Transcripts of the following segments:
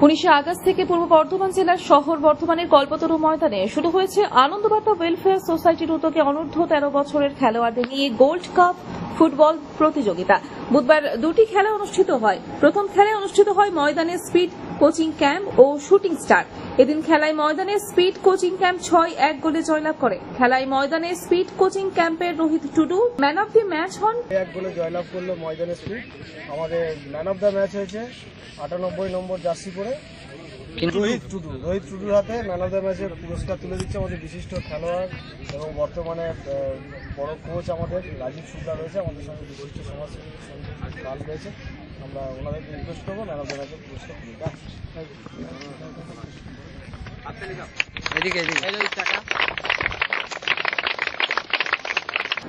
19 August থেকে পূর্ব বর্ধমান জেলার শহর বর্ধমানের কল্পতরু ময়দানে শুরু হয়েছে আনন্দবার্তা ওয়েলফেয়ার সোসাইটির উদ্যোগে অনূর্ধ্ব 13 বছরের খেলোয়াড়দের নিয়ে গোল্ড কাপ ফুটবল প্রতিযোগিতা। বুধবার দুটি খেলা অনুষ্ঠিত হয়। প্রথম খেলায় অনুষ্ঠিত হয় ময়দানে স্পিড কোচিং ক্যাম্প ও শুটিং স্টার। এদিন খেলায় ময়দানে স্পিড কোচিং ক্যাম্প 6-1 গোলে জয়লাভ করে। খেলায় ময়দানে স্পিড কোচিং ক্যাম্পের Rohit Tudu man of the match হন। 1 গোলে জয়লাভ করলো ময়দানে স্পিড। আমাদের ম্যান অফ দ্য ম্যাচ হয়েছে 98 নম্বর জার্সি পরে রোহিত টুডুর হাতে ম্যান অফ দ্য ম্যাচের পুরস্কার তুলে দিচ্ছে আমাদের বিশিষ্ট খেলোয়াড় এবং বর্তমানে বড় কোচ আমাদের রাজীব শুক্লা রয়েছে, আমাদের সঙ্গে বিশিষ্ট সমাজসেবী কাল রয়েছে। আমরা ওনাদেরকে রিকোয়েস্ট করবো ম্যান অফ দ্য ম্যাচের পুরস্কার তুলে দেওয়া।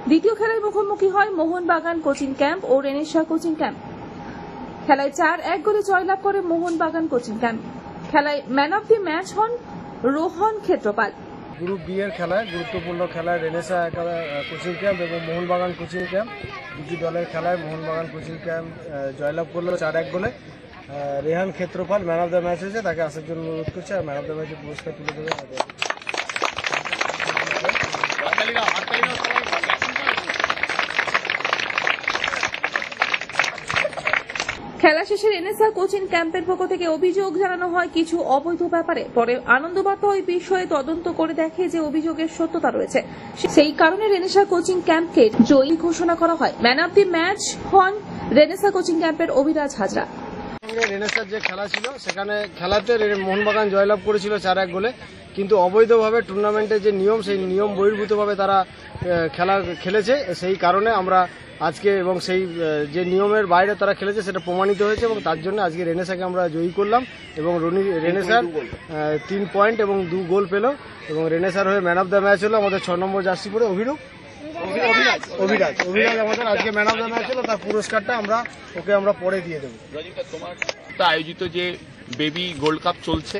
দ্বিতীয় খেলায় মুখোমুখি হয় মোহনবাগান কোচিং ক্যাম্প ও রেনেসা কোচিং ক্যাম্প। খেলায় 4-1 গোলে জয়লাভ করে মোহনবাগান কোচিং ক্যাম্প। খেলায় ম্যান অফ দি ম্যাচ হন রোহন ক্ষেত্রপাল। গ্রুপ বি এর খেলায় গুরুত্বপূর্ণ খেলায় রেনেসা কোচিং ক্যাম্প এবং মোহনবাগান কোচিং ক্যাম্প দুটি দলের খেলায় মোহনবাগান কোচিং ক্যাম্প জয়লাভ করলো 4-1 গোলে। Rehan Kshetrapal man of the match হয়েছে, তাকে আসার জন্য অনুরোধ করছে আর ম্যান অফ দ্য ম্যাচের পুরস্কার তুলে দেবে। খেলা শেষে রেনেসা কোচিং ক্যাম্পের পক্ষ থেকে অভিযোগ জানানো হয় কিছু অবৈধ ব্যাপারে। পরে আনন্দবার্তা ওই বিষয়ে তদন্ত করে দেখে যে অভিযোগের সত্যতা রয়েছে। সেই কারণে রেনেসা কোচিং ক্যাম্পকে জয়ী ঘোষণা করা হয়। ম্যান অফ দি ম্যাচ হন রেনেসা কোচিং ক্যাম্পের অভিরাজ হাজরা। রেনেসার যে খেলা ছিল সেখানে খেলাতে মোহনবাগান জয়লাভ করেছিল 4-1 গোলে, কিন্তু অবৈধভাবে টুর্নামেন্টের যে নিয়ম সেই নিয়ম বহির্ভূতভাবে তারা খেলা খেলেছে। সেই কারণে আমরা আজকে এবং সেই যে নিয়মের বাইরে তারা খেলেছে সেটা প্রমাণিত হয়েছে এবং তার জন্য আজকে রেনেসাকে আমরা জয়ী করলাম এবং রেনেসার 3 পয়েন্ট এবং 2 গোল পেল এবং রেনেসার হয়ে ম্যান অফ দ্য ম্যাচ হলো আমাদের 6 নম্বর জার্সি পরে অভিরাজ আমাদের আজকে ম্যান অফ দ্য ম্যাচ হলো। তার পুরস্কারটা আমরা পরে দিয়ে দেবো। আয়োজিত যে বেবি গোল্ড কাপ চলছে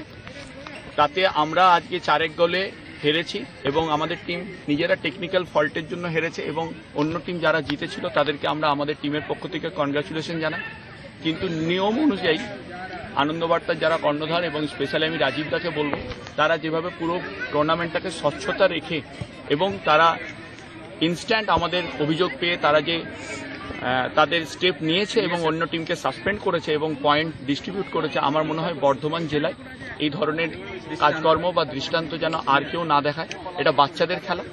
তাতে আমরা আজকে 4-1 গোলে হেরেছি এবং আমাদের টিম নিজেরা টেকনিক্যাল ফল্টের জন্য হেরেছে এবং অন্য টিম যারা জিতেছিল তাদেরকে আমরা আমাদের টিমের পক্ষ থেকে কনগ্রাচুলেশন জানাই। কিন্তু নিয়ম অনুযায়ী আনন্দবার্তার যারা কর্ণধার এবং স্পেশালি আমি রাজীব দাকে বলবো, তারা যেভাবে পুরো টুর্নামেন্টটাকে স্বচ্ছতা রেখে এবং তারা ইনস্ট্যান্ট আমাদের অভিযোগ পেয়ে তারা যে তাদের স্টেপ নিয়েছে এবং অন্য টিমকে সাসপেন্ড করেছে এবং পয়েন্ট ডিস্ট্রিবিউট করেছে, আমার মনে হয় বর্ধমান জেলায় এই ধরনের কাজকর্ম বা দৃষ্টান্ত যেন আর কেউ না দেখায়। এটা বাচ্চাদের খেলা,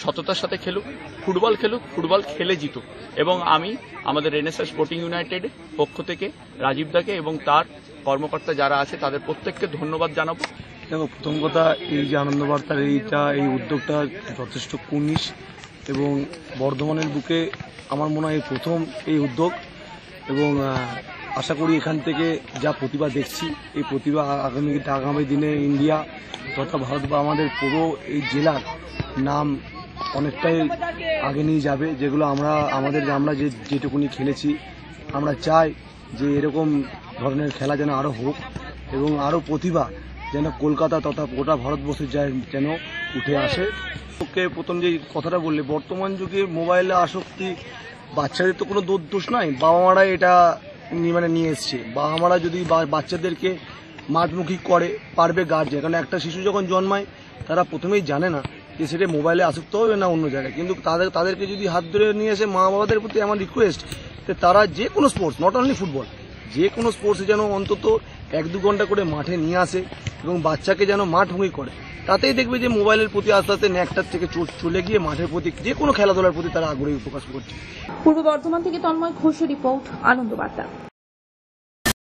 সততার সাথে খেলুক, ফুটবল খেলে জিতুক। এবং আমি আমাদের রেনেসা স্পোর্টিং ইউনাইটেড পক্ষ থেকে রাজীব দাকে এবং তার কর্মকর্তা যারা আছে তাদের প্রত্যেককে ধন্যবাদ জানাবো। দেখো, প্রথম কথা এই যে আনন্দবার্তার এই উদ্যোগটা যথেষ্ট কুর্নিশ এবং বর্ধমানের বুকে আমার মনে হয় প্রথম এই উদ্যোগ এবং আশা করি এখান থেকে যা প্রতিভা দেখছি এই প্রতিভা আগামী দিনে ইন্ডিয়া তথা ভারত বা আমাদের পুরো এই জেলার নাম অনেকটাই আগে নিয়ে যাবে। যেগুলো আমরা যেটুকুনি খেলেছি আমরা চাই যে এরকম ধরনের খেলা যেন আরও হোক এবং আরও প্রতিভা যেন কলকাতা তথা গোটা ভারতবর্ষের যেন উঠে আসে। প্রথম যে কথাটা বললে, বর্তমান যুগে মোবাইলে আসক্তি বাচ্চাদের তো কোনো দোষ নাই, বাবা মারা এটা নিয়ে এসছে। বাবা মারা যদি বাচ্চাদেরকে মাঠমুখী করে পারবে গার্জেন, কারণ একটা শিশু যখন জন্মায় তারা প্রথমেই জানে না যে সেটা মোবাইলে আসক্ত হবে না অন্য জায়গায়, কিন্তু তাদেরকে যদি হাত ধরে নিয়ে এসে মা বাবাদের প্রতি আমার রিকোয়েস্ট যে তারা যে কোনো স্পোর্টস, নট অনলি ফুটবল, যে কোনো স্পোর্টসে যেন অন্তত 1-2 ঘন্টা করে মাঠে নিয়ে আসে এবং বাচ্চাকে যেন মাঠমুখী করে। তাতেই দেখবে যে মোবাইলের প্রতি আস্তে আস্তে ন্যাকটার থেকে চলে গিয়ে মাঠের প্রতি যে কোনো খেলাধুলার প্রতি তারা আগ্রহী প্রকাশ করছে। পূর্ব বর্ধমান থেকে তন্ময় ঘোষের রিপোর্ট, আনন্দবার্তা।